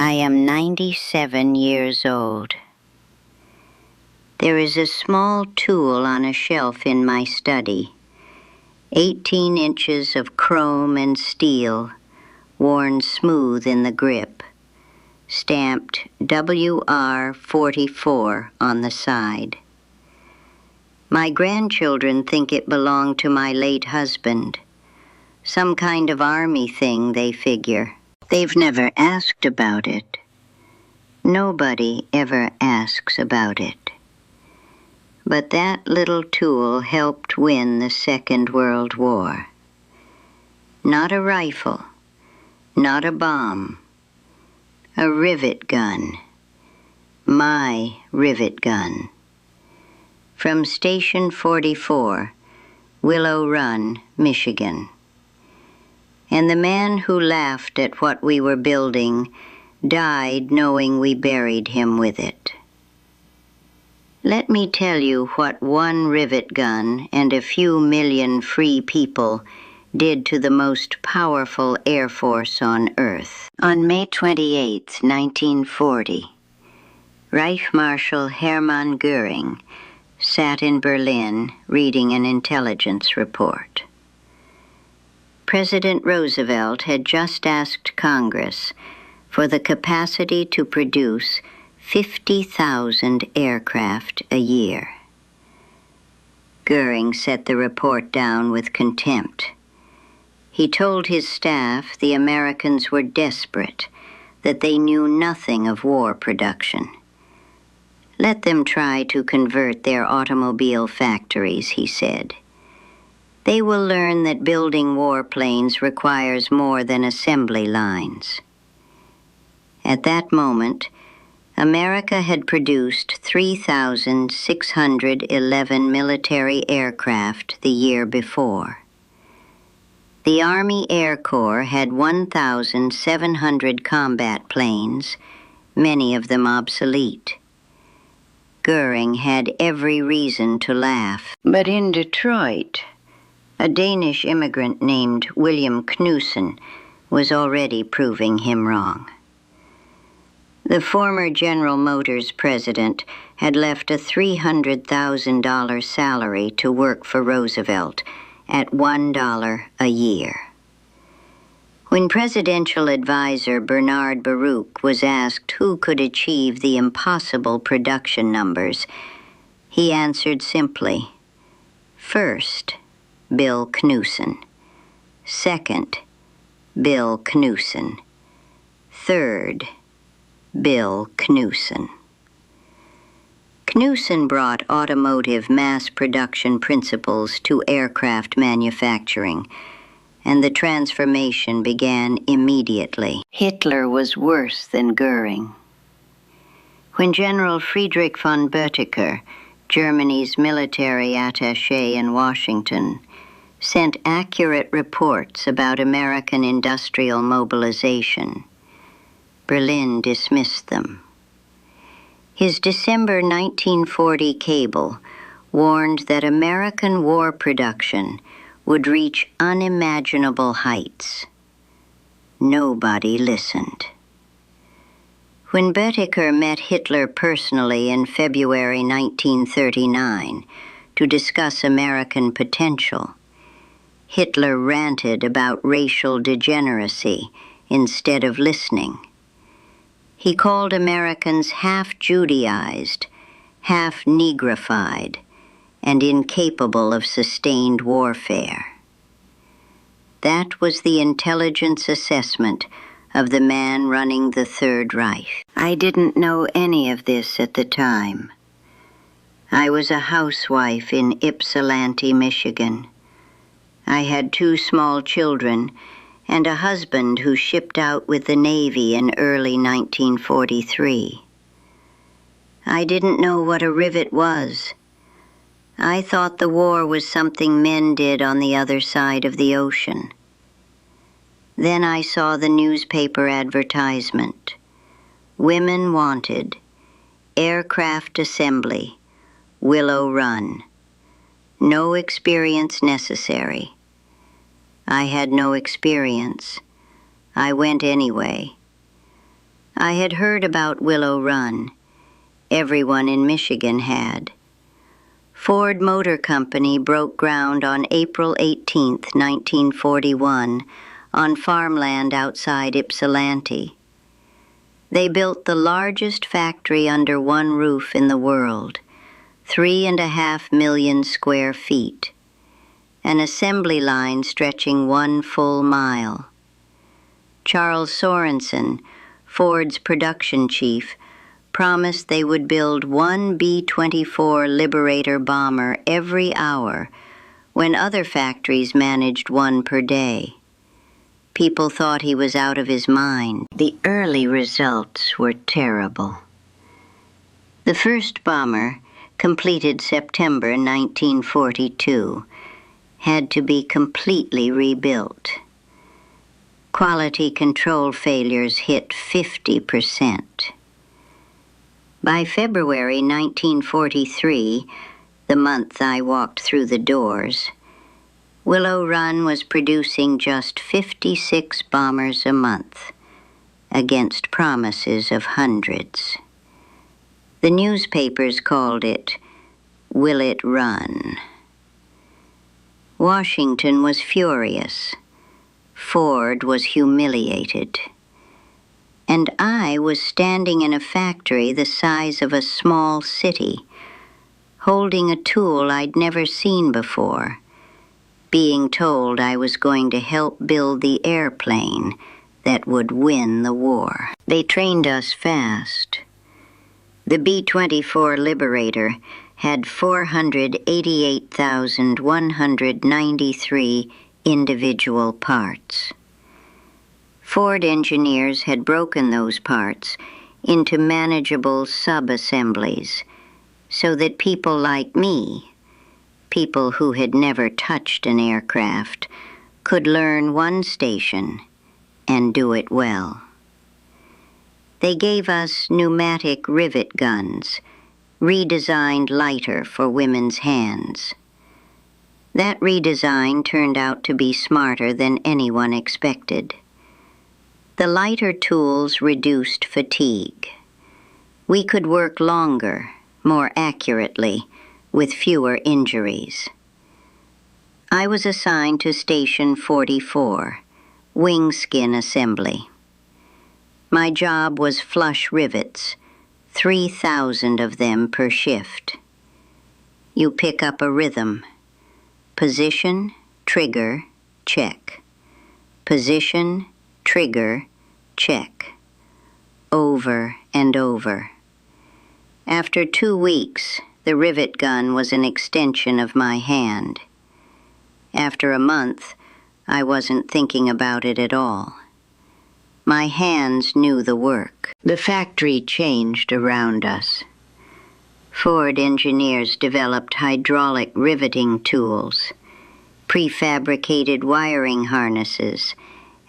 I am 97 years old. There is a small tool on a shelf in my study, 18 inches of chrome and steel, worn smooth in the grip, stamped WR-44 on the side. My grandchildren think it belonged to my late husband. Some kind of army thing, they figure. They've never asked about it. Nobody ever asks about it. But that little tool helped win the Second World War. Not a rifle, not a bomb, a rivet gun. My rivet gun. From Station 44, Willow Run, Michigan. And the man who laughed at what we were building died knowing we buried him with it. Let me tell you what one rivet gun and a few million free people did to the most powerful Air Force on Earth. On May 28, 1940, Reich Marshal Hermann Göring sat in Berlin reading an intelligence report. President Roosevelt had just asked Congress for the capacity to produce 50,000 aircraft a year. Göring set the report down with contempt. He told his staff the Americans were desperate, that they knew nothing of war production. Let them try to convert their automobile factories, he said. They will learn that building warplanes requires more than assembly lines. At that moment, America had produced 3,611 military aircraft the year before. The Army Air Corps had 1,700 combat planes, many of them obsolete. Göring had every reason to laugh. But in Detroit, a Danish immigrant named William Knudsen was already proving him wrong. The former General Motors president had left a $300,000 salary to work for Roosevelt at $1 a year. When presidential advisor Bernard Baruch was asked who could achieve the impossible production numbers, he answered simply, first, Bill Knudsen. Second, Bill Knudsen. Third, Bill Knudsen. Knudsen brought automotive mass production principles to aircraft manufacturing, and the transformation began immediately. Hitler was worse than Göring. When General Friedrich von Boetticher, Germany's military attaché in Washington, sent accurate reports about American industrial mobilization, Berlin dismissed them. His December 1940 cable warned that American war production would reach unimaginable heights. Nobody listened. When Boetticher met Hitler personally in February 1939 to discuss American potential, Hitler ranted about racial degeneracy instead of listening. He called Americans half Judaized, half Negrified, and incapable of sustained warfare. That was the intelligence assessment of the man running the Third Reich. I didn't know any of this at the time. I was a housewife in Ypsilanti, Michigan. I had 2 small children and a husband who shipped out with the Navy in early 1943. I didn't know what a rivet was. I thought the war was something men did on the other side of the ocean. Then I saw the newspaper advertisement. Women wanted. Aircraft assembly. Willow Run. No experience necessary. I had no experience. I went anyway. I had heard about Willow Run. Everyone in Michigan had. Ford Motor Company broke ground on April 18, 1941, on farmland outside Ypsilanti. They built the largest factory under one roof in the world, 3.5 million square feet, an assembly line stretching 1 full mile. Charles Sorensen, Ford's production chief, promised they would build one B-24 Liberator bomber every hour when other factories managed one per day. People thought he was out of his mind. The early results were terrible. The first bomber, completed September 1942, had to be completely rebuilt. Quality control failures hit 50%. By February 1943, the month I walked through the doors, Willow Run was producing just 56 bombers a month, against promises of hundreds. The newspapers called it, "Will It Run?" Washington was furious. Ford was humiliated. And I was standing in a factory the size of a small city, holding a tool I'd never seen before, being told I was going to help build the airplane that would win the war. They trained us fast. The B-24 Liberator had 488,193 individual parts. Ford engineers had broken those parts into manageable sub-assemblies so that people like me, people who had never touched an aircraft, could learn one station and do it well. They gave us pneumatic rivet guns, redesigned lighter for women's hands. That redesign turned out to be smarter than anyone expected. The lighter tools reduced fatigue. We could work longer, more accurately, with fewer injuries. I was assigned to Station 44, wing skin assembly. My job was flush rivets, 3,000 of them per shift. You pick up a rhythm. Position, trigger, check. Position, trigger, check. Over and over. After 2 weeks, the rivet gun was an extension of my hand. After a month, I wasn't thinking about it at all. My hands knew the work. The factory changed around us. Ford engineers developed hydraulic riveting tools, prefabricated wiring harnesses,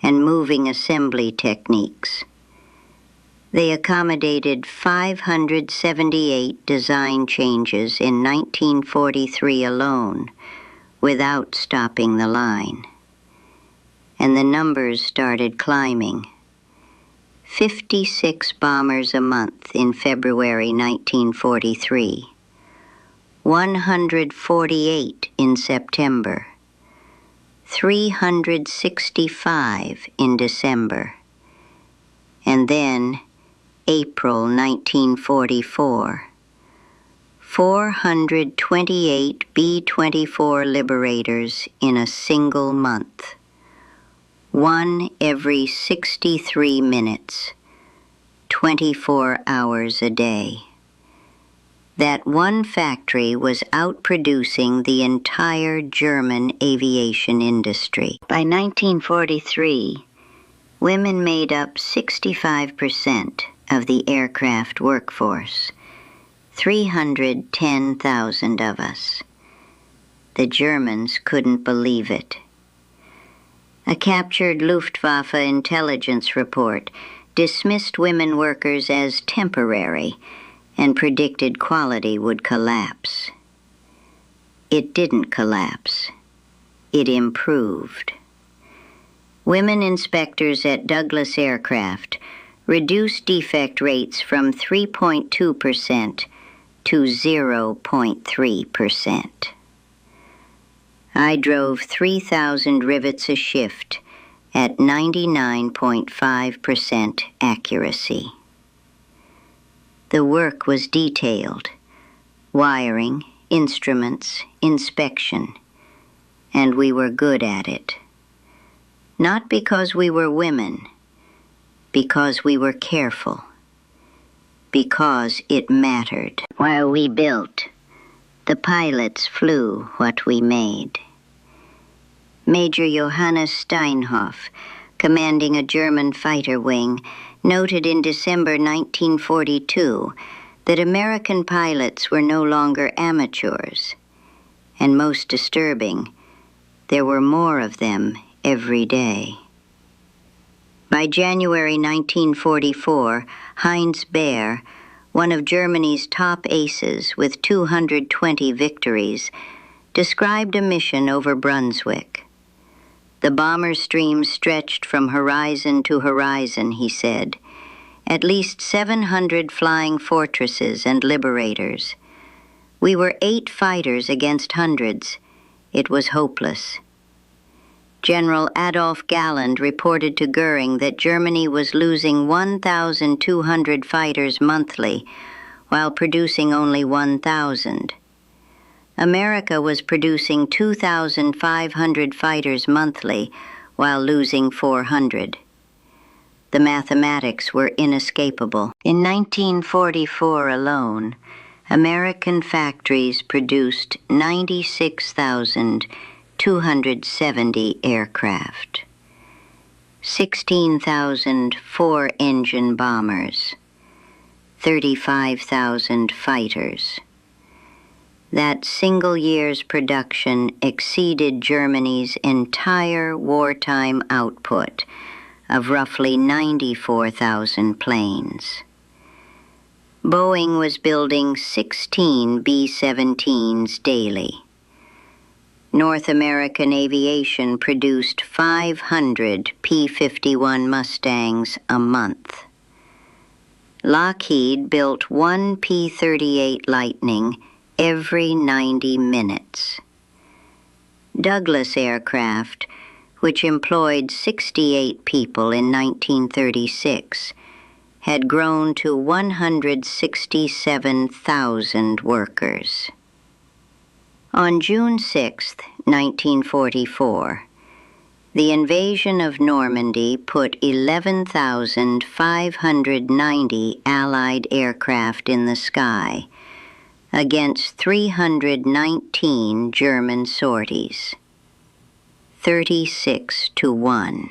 and moving assembly techniques. They accommodated 578 design changes in 1943 alone, without stopping the line. And the numbers started climbing. 56 bombers a month in February 1943, 148 in September, 365 in December, and then April 1944, 428 B-24 Liberators in a single month. One every 63 minutes, 24 hours a day. That one factory was outproducing the entire German aviation industry. By 1943, women made up 65% of the aircraft workforce, 310,000 of us. The Germans couldn't believe it. A captured Luftwaffe intelligence report dismissed women workers as temporary and predicted quality would collapse. It didn't collapse. It improved. Women inspectors at Douglas Aircraft reduced defect rates from 3.2% to 0.3%. I drove 3,000 rivets a shift at 99.5% accuracy. The work was detailed: wiring, instruments, inspection, and we were good at it. Not because we were women, because we were careful, because it mattered. While we built, the pilots flew what we made. Major Johannes Steinhoff, commanding a German fighter wing, noted in December 1942 that American pilots were no longer amateurs, and most disturbing, there were more of them every day. By January 1944, Heinz Baer, one of Germany's top aces with 220 victories, described a mission over Brunswick. The bomber stream stretched from horizon to horizon, he said. At least 700 flying fortresses and liberators. We were 8 fighters against hundreds. It was hopeless. General Adolf Galland reported to Göring that Germany was losing 1,200 fighters monthly, while producing only 1,000. America was producing 2,500 fighters monthly, while losing 400. The mathematics were inescapable. In 1944 alone, American factories produced 96,270 aircraft, 16,000 four-engine bombers, 35,000 fighters. That single year's production exceeded Germany's entire wartime output of roughly 94,000 planes. Boeing was building 16 B-17s daily. North American Aviation produced 500 P-51 Mustangs a month. Lockheed built 1 P-38 Lightning every 90 minutes. Douglas aircraft, which employed 68 people in 1936, had grown to 167,000 workers. On June 6, 1944, the invasion of Normandy put 11,590 Allied aircraft in the sky against 319 German sorties, 36-1.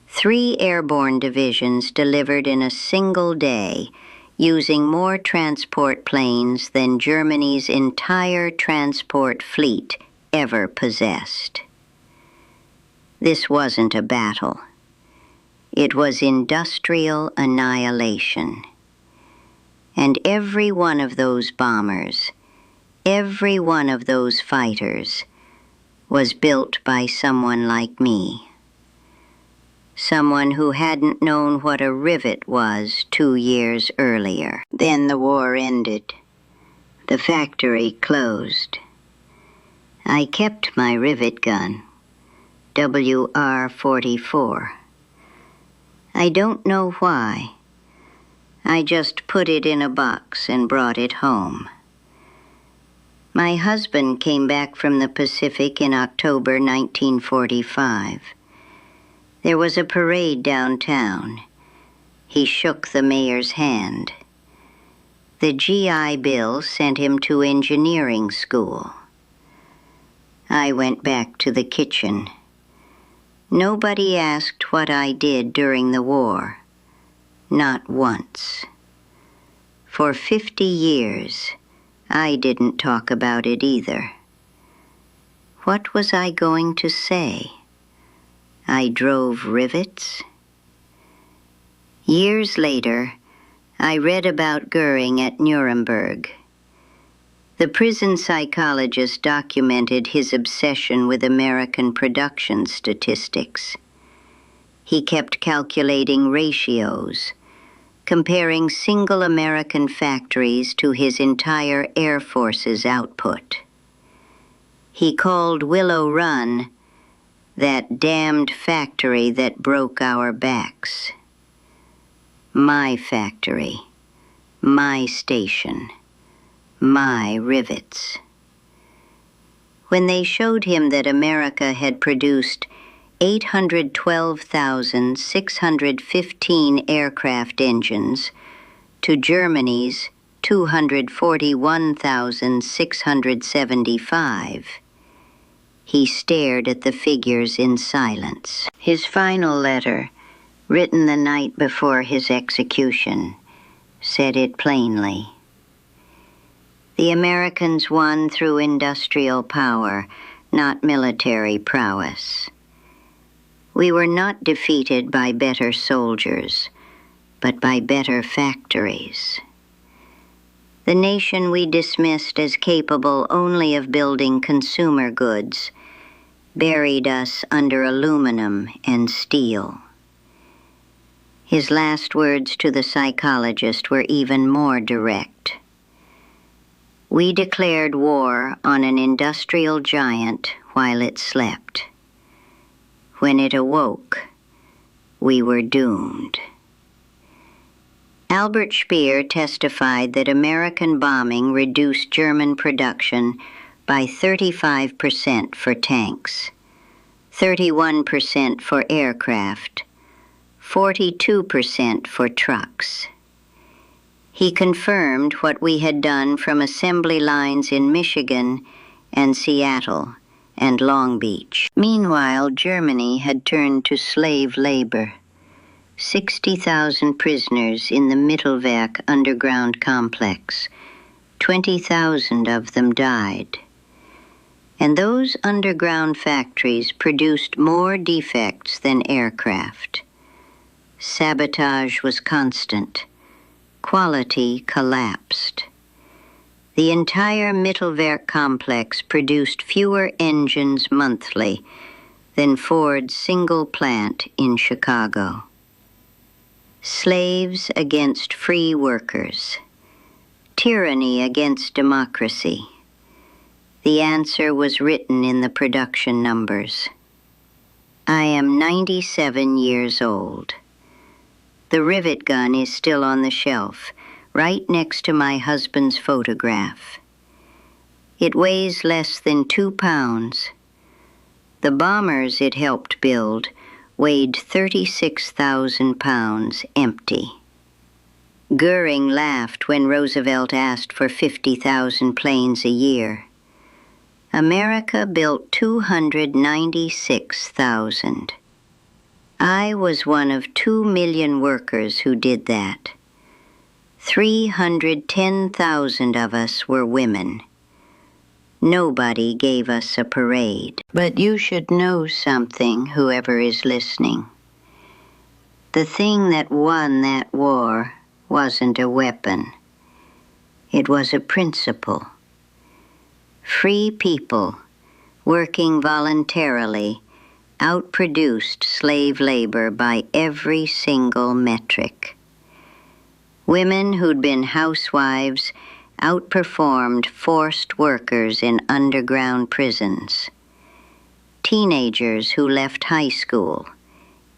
3 airborne divisions delivered in a single day, using more transport planes than Germany's entire transport fleet ever possessed. This wasn't a battle. It was industrial annihilation. And every one of those bombers, every one of those fighters, was built by someone like me. Someone who hadn't known what a rivet was 2 years earlier. Then the war ended. The factory closed. I kept my rivet gun, WR-44. I don't know why. I just put it in a box and brought it home. My husband came back from the Pacific in October 1945. There was a parade downtown. He shook the mayor's hand. The GI Bill sent him to engineering school. I went back to the kitchen. Nobody asked what I did during the war. Not once. For 50 years, I didn't talk about it either. What was I going to say? I drove rivets? Years later, I read about Göring at Nuremberg. The prison psychologist documented his obsession with American production statistics. He kept calculating ratios, comparing single American factories to his entire Air Force's output. He called Willow Run that damned factory that broke our backs. My factory, my station, my rivets. When they showed him that America had produced 812,615 aircraft engines to Germany's 241,675, he stared at the figures in silence. His final letter, written the night before his execution, said it plainly. The Americans won through industrial power, not military prowess. We were not defeated by better soldiers, but by better factories. The nation we dismissed as capable only of building consumer goods buried us under aluminum and steel. His last words to the psychologist were even more direct. We declared war on an industrial giant while it slept. When it awoke, we were doomed. Albert Speer testified that American bombing reduced German production by 35% for tanks, 31% for aircraft, 42% for trucks. He confirmed what we had done from assembly lines in Michigan and Seattle and Long Beach. Meanwhile, Germany had turned to slave labor. 60,000 prisoners in the Mittelwerk underground complex. 20,000 of them died. And those underground factories produced more defects than aircraft. Sabotage was constant. Quality collapsed. The entire Mittelwerk complex produced fewer engines monthly than Ford's single plant in Chicago. Slaves against free workers. Tyranny against democracy. The answer was written in the production numbers. I am 97 years old. The rivet gun is still on the shelf, right next to my husband's photograph. It weighs less than 2 pounds. The bombers it helped build weighed 36,000 pounds empty. Göring laughed when Roosevelt asked for 50,000 planes a year. America built 296,000. I was one of 2 million workers who did that. 310,000 of us were women. Nobody gave us a parade. But you should know something, whoever is listening. The thing that won that war wasn't a weapon. It was a principle. Free people, working voluntarily, outproduced slave labor by every single metric. Women who'd been housewives outperformed forced workers in underground prisons. Teenagers who left high school,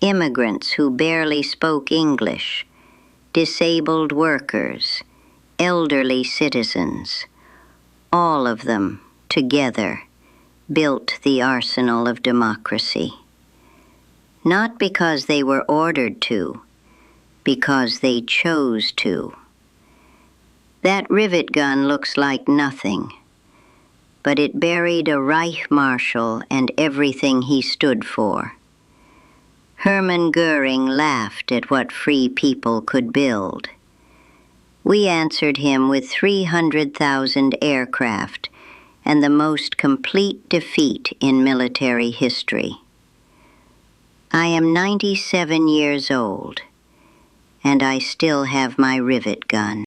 immigrants who barely spoke English, disabled workers, elderly citizens, all of them together built the arsenal of democracy. Not because they were ordered to, because they chose to. That rivet gun looks like nothing, but it buried a Reich Marshal and everything he stood for. Hermann Göring laughed at what free people could build. We answered him with 300,000 aircraft and the most complete defeat in military history. I am 97 years old, and I still have my rivet gun.